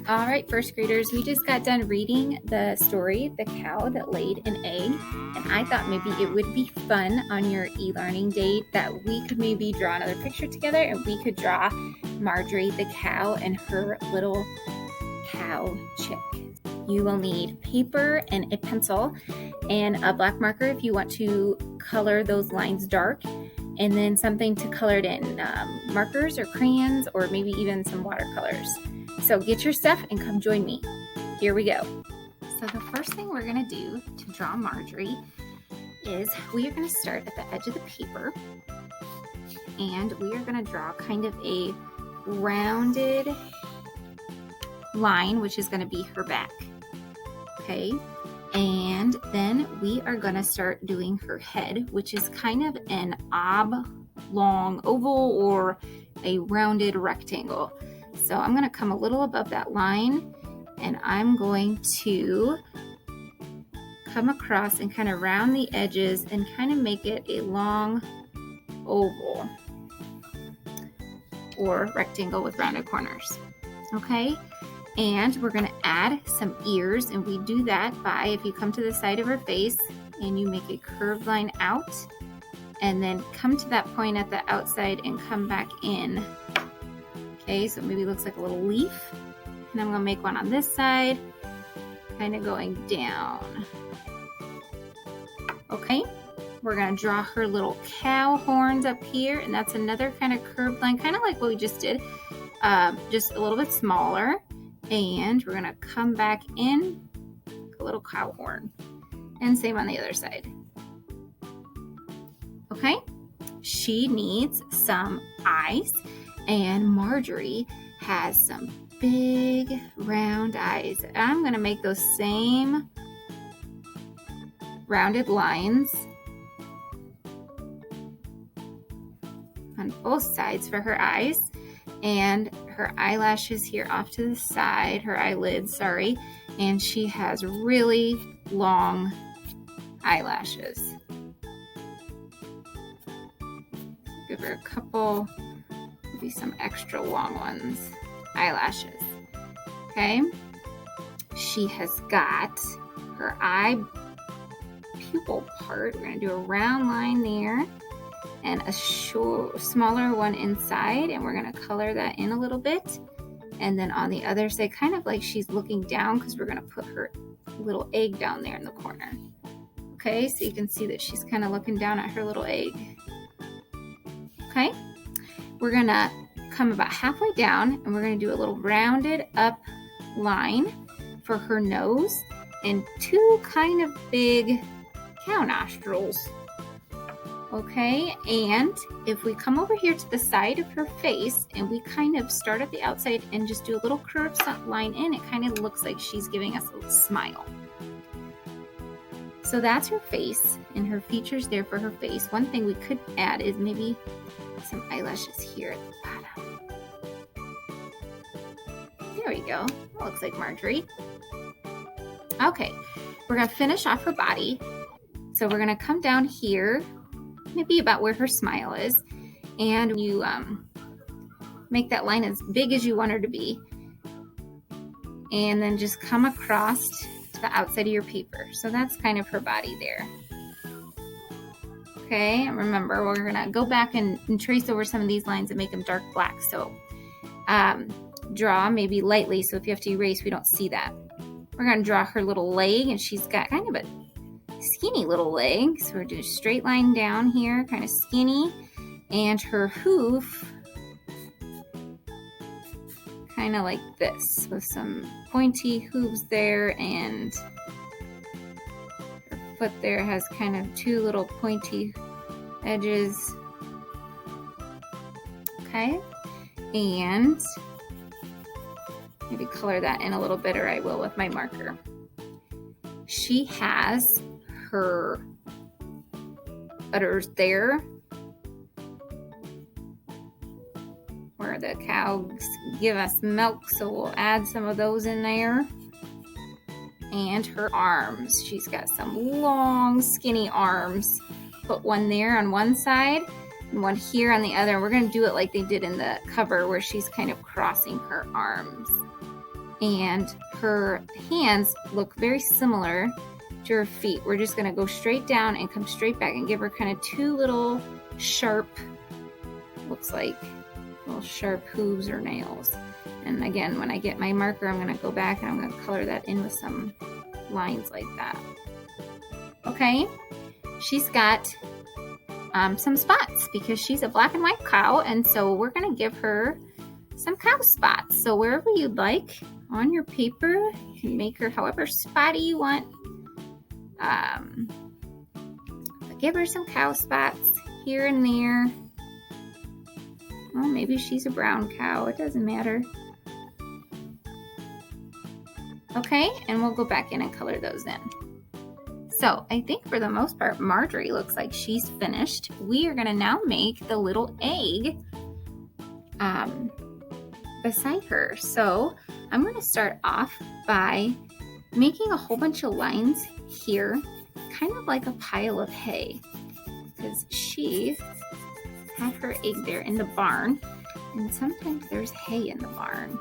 All right, first graders, we just got done reading the story, The Cow That Laid an Egg, and I thought maybe it would be fun on your e-learning day that we could maybe draw another picture together and we could draw Marjorie the cow and her little cow chick. You will need paper and a pencil and a black marker if you want to color those lines dark, and then something to color it in, markers or crayons or maybe even some watercolors. So get your stuff and come join me. Here we go. So the first thing we're going to do to draw Marjorie is we are going to start at the edge of the paper, and we are going to draw kind of a rounded line, which is going to be her back. Okay, and then we are going to start doing her head, which is kind of an oblong oval or a rounded rectangle. So I'm going to come a little above that line, and I'm going to come across and kind of round the edges and kind of make it a long oval or rectangle with rounded corners. Okay, and we're going to add some ears, and we do that by, if you come to the side of her face and you make a curved line out and then come to that point at the outside and come back in. Okay, so maybe it looks like a little leaf. And I'm going to make one on this side, kind of going down. Okay, we're going to draw her little cow horns up here, and that's another kind of curved line, kind of like what we just did, just a little bit smaller. And we're going to come back in a little cow horn, and same on the other side. Okay, she needs some eyes. And Marjorie has some big round eyes. I'm going to make those same rounded lines on both sides for her eyes, and her eyelashes here off to the side, her eyelids, sorry, and she has really long eyelashes. Give her a couple, maybe some extra long ones, eyelashes. Okay, she has got her eye pupil part. We're going to do a round line there and a smaller one inside, and we're going to color that in a little bit. And then on the other side, kind of like she's looking down, because we're going to put her little egg down there in the corner. Okay, so you can see that she's kind of looking down at her little egg. Okay, we're going to come about halfway down, and we're going to do a little rounded up line for her nose and two kind of big cow nostrils. Okay, and if we come over here to the side of her face and we kind of start at the outside and just do a little curved line in, it kind of looks like she's giving us a little smile. So that's her face and her features there for her face. One thing we could add is maybe some eyelashes here at the bottom. There we go. That looks like Marjorie. Okay, we're going to finish off her body. So we're going to come down here, maybe about where her smile is, and you make that line as big as you want her to be, and then just come across to the outside of your paper. So that's kind of her body there. Okay, and remember, we're going to go back and trace over some of these lines and make them dark black. So draw maybe lightly, so if you have to erase, we don't see that. We're going to draw her little leg, and she's got kind of a skinny little leg, so we're doing a straight line down here, kind of skinny, and her hoof kind of like this with some pointy hooves there, and her foot there has kind of two little pointy edges. Okay, and maybe color that in a little bit, or I will with my marker. She has her udders there, where the cows give us milk, so we'll add some of those in there. And her arms, she's got some long skinny arms. Put one there on one side and one here on the other. We're going to do it like they did in the cover, where she's kind of crossing her arms. and her hands look very similar to her feet. We're just gonna go straight down and come straight back and give her kind of two little sharp, looks like little sharp hooves or nails. And again, when I get my marker, I'm gonna go back and I'm gonna color that in with some lines like that. Okay, she's got some spots because she's a black and white cow, and so we're gonna give her some cow spots. So wherever you'd like on your paper, you can make her however spotty you want. Give her some cow spots here and there. Well, maybe she's a brown cow, it doesn't matter. Okay, and we'll go back in and color those in. So I think for the most part, Marjorie looks like she's finished. We are gonna now make the little egg beside her. So I'm gonna start off by making a whole bunch of lines here, kind of like a pile of hay, because she had her egg there in the barn, and sometimes there's hay in the barn.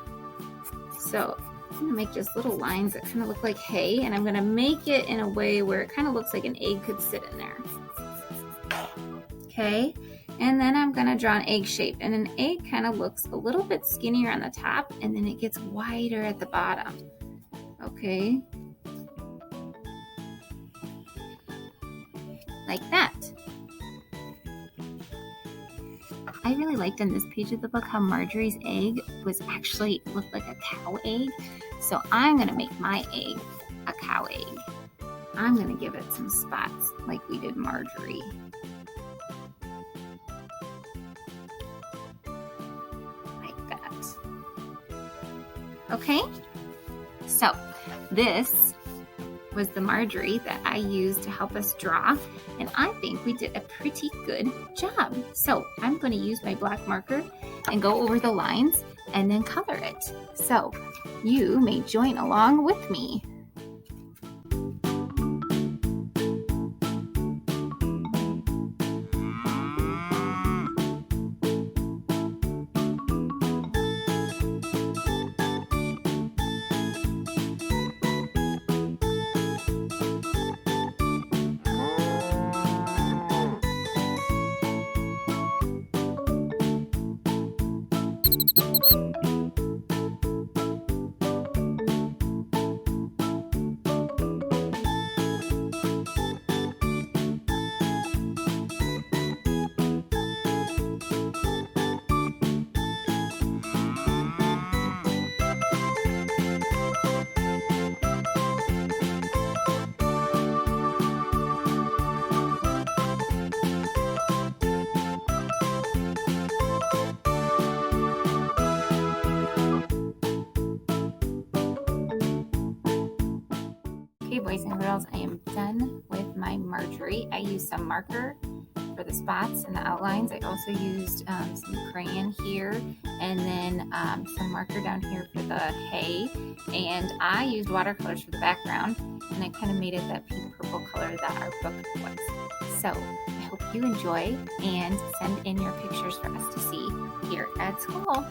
So I'm gonna make just little lines that kind of look like hay, and I'm gonna make it in a way where it kind of looks like an egg could sit in there. Okay, and then I'm gonna draw an egg shape, and an egg kind of looks a little bit skinnier on the top, and then it gets wider at the bottom. Okay, like that. I really liked in this page of the book how Marjorie's egg was actually looked like a cow egg. So I'm gonna make my egg a cow egg. I'm gonna give it some spots like we did Marjorie. Like that. Okay, so this was the Marjorie that I used to help us draw, and I think we did a pretty good job. So I'm going to use my black marker and go over the lines and then color it. So you may join along with me. Okay, boys and girls, I am done with my Marjorie. I used some marker for the spots and the outlines. I also used some crayon here, and then some marker down here for the hay. And I used watercolors for the background, and I kind of made it that pink purple color that our book was. So I hope you enjoy and send in your pictures for us to see here at school.